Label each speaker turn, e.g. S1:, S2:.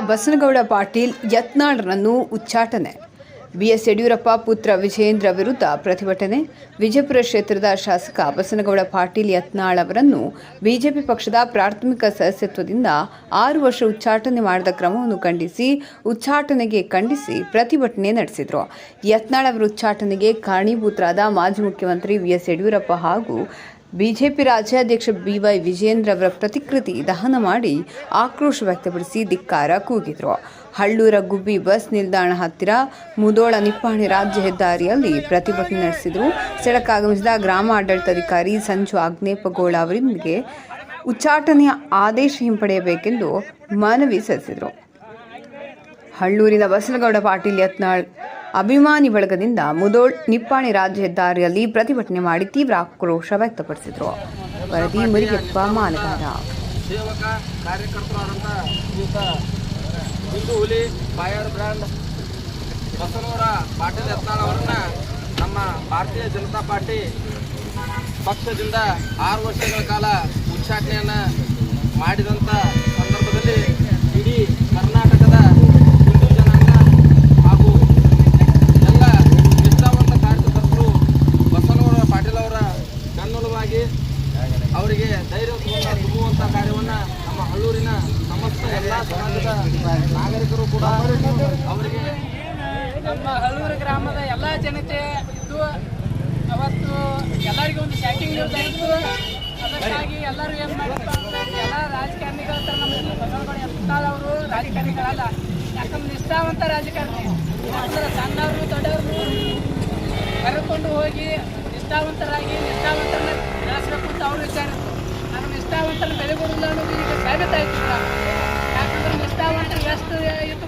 S1: ಬಸನಗೌಡ ಪಾಟೀಲ್ ಯತ್ನಾಳ್ರನ್ನು ಉಚ್ಚಾಟನೆ. ಬಿಎಸ್ ಯಡಿಯೂರಪ್ಪ ಪುತ್ರ ವಿಜಯೇಂದ್ರ ವಿರುದ್ಧ ಪ್ರತಿಭಟನೆ. ವಿಜಯಪುರ ಕ್ಷೇತ್ರದ ಶಾಸಕ ಬಸನಗೌಡ ಪಾಟೀಲ್ ಯತ್ನಾಳ್ ಅವರನ್ನು ಬಿಜೆಪಿ ಪಕ್ಷದ ಪ್ರಾಥಮಿಕ ಸದಸ್ಯತ್ವದಿಂದ 6 ವರ್ಷ ಉಚ್ಚಾಟನೆ ಮಾಡಿದ ಕ್ರಮವನ್ನು ಖಂಡಿಸಿ ಪ್ರತಿಭಟನೆ ನಡೆಸಿದರು. ಯತ್ನಾಳ್ ಅವರ ಉಚ್ಚಾಟನೆಗೆ ಕಾರಣೀಭೂತರಾದ ಮಾಜಿ ಮುಖ್ಯಮಂತ್ರಿ ಬಿಎಸ್ ಯಡಿಯೂರಪ್ಪ ಹಾಗೂ ಬಿಜೆಪಿ ರಾಜ್ಯಾಧ್ಯಕ್ಷ ಬಿವೈ ವಿಜಯೇಂದ್ರ ಅವರ ಪ್ರತಿಕೃತಿ ದಹನ ಮಾಡಿ ಆಕ್ರೋಶ ವ್ಯಕ್ತಪಡಿಸಿ ಧಿಕ್ಕಾರ ಕೂಗಿದರು. ಹಳ್ಳೂರ ಗುಬ್ಬಿ ಬಸ್ ನಿಲ್ದಾಣ ಹತ್ತಿರ ಮುಧೋಳ ನಿಪ್ಪಾಣಿ ರಾಜ್ಯ ಹೆದ್ದಾರಿಯಲ್ಲಿ ಪ್ರತಿಭಟನೆ ನಡೆಸಿದರು. ಸ್ಥಳಕ್ಕೆ ಆಗಮಿಸಿದ ಗ್ರಾಮ ಆಡಳಿತಾಧಿಕಾರಿ ಸಂಜು ಅಗ್ನೇಪಗೋಳ ಅವರಿಗೆ ಉಚ್ಚಾಟನೆಯ ಆದೇಶ ಹಿಂಪಡೆಯಬೇಕೆಂದು ಮನವಿ ಸಲ್ಲಿಸಿದರು. ಹಳ್ಳೂರಿನ ಬಸನಗೌಡ ಪಾಟೀಲ್ ಯತ್ನಾಳ್ ಅಭಿಮಾನಿ ಬಳಗದಿಂದ ಮುಧೋಳ್ ನಿಪ್ಪಾಣಿ ರಾಜ್ಯ ಹೆದ್ದಾರಿಯಲ್ಲಿ ಪ್ರತಿಭಟನೆ ಮಾಡಿ ತೀವ್ರ ಆಕ್ರೋಶ ವ್ಯಕ್ತಪಡಿಸಿದರು. ವರದಿ ಮುರಿಗೆಪ್ಪ ಮಾನಗಾರ.
S2: ಸೇವಕ ಕಾರ್ಯಕರ್ತರಾದಂಥ ಹಿಂದೂ ಹುಲಿ ಫೈರ್ ಬ್ರ್ಯಾಂಡ್ ಬಸನಗೌಡ ಪಾಟೀಲ್ ಯತ್ನಾಳ್ ಅವರನ್ನ ನಮ್ಮ ಭಾರತೀಯ ಜನತಾ ಪಾರ್ಟಿ ಪಕ್ಷದಿಂದ 6 ವರ್ಷಗಳ ಕಾಲ ಉಚ್ಚಾಟನೆಯನ್ನು ಮಾಡಿದಂಥ ಸಂದರ್ಭದಲ್ಲಿ ಇಡೀ ಕರ್ನಾಟಕದ ಹಿಂದೂ ಜನಾಂಗ ಹಾಗೂ ಎಲ್ಲ ನಿಷ್ಠಾವಂತ ಕಾರ್ಯಕರ್ತರು ಬಸನಗೌಡ ಪಾಟೀಲ್ ಅವರ ಬೆನ್ನೆಲುಬಾಗಿ ಅವರಿಗೆ ಧೈರ್ಯ ತುಂಬುವಂಥ ಕಾರ್ಯವನ್ನು ನಮ್ಮ ಹಳ್ಳೂರಿನ ಸಮಸ್ತ ಎಲ್ಲ ಸಮಾಜದ ನಾಗರಿಕರು ಕೂಡ ಅವರಿಗೆ
S3: ನಮ್ಮ ಹಳ್ಳೂರು ಗ್ರಾಮದ ಎಲ್ಲ ಜನತೆ ಇದ್ದು ಅವತ್ತು ಎಲ್ಲರಿಗೂ ಒಂದು ಶಾಕಿಂಗ್ ನ್ಯೂಸ್ ಆಯಿತು. ಅದಕ್ಕಾಗಿ ಎಲ್ಲರೂ ಏನು ಮಾಡಿದ್ರು ಅಂದರೆ ಎಲ್ಲ ರಾಜಕಾರಣಿಗಳ ಹತ್ರ ನಮ್ಮ ಬಸನಗೌಡ ಯತ್ನಾಳ್ ಅವರು ರಾಜಕಾರಣಿಗಳಲ್ಲ, ಯಾಕಂದ್ರೆ ನಿಷ್ಠಾವಂತ ರಾಜಕಾರಣಿ. ಯಾಕಂದ್ರೆ ಸಣ್ಣವರು ದೊಡ್ಡವರು ಕರೆದುಕೊಂಡು ಹೋಗಿ ನಿಷ್ಠಾವಂತರನ್ನ ಬೆಳೆಸಬೇಕು ಅಂತ ಅವರು ವಿಚಾರಿಸಿದ್ರು. ನಾನು ನಿಷ್ಠಾವಂತರ ಬೆಳೆಗೊಡಿಲ್ಲ ಅನ್ನೋದು ಈಗ ಸಾಬೀತಾಯ್ತು. ಯಾಕಂದ್ರೆ ನಿಷ್ಠಾವಂತರು ಎಷ್ಟು ಇದ್ರು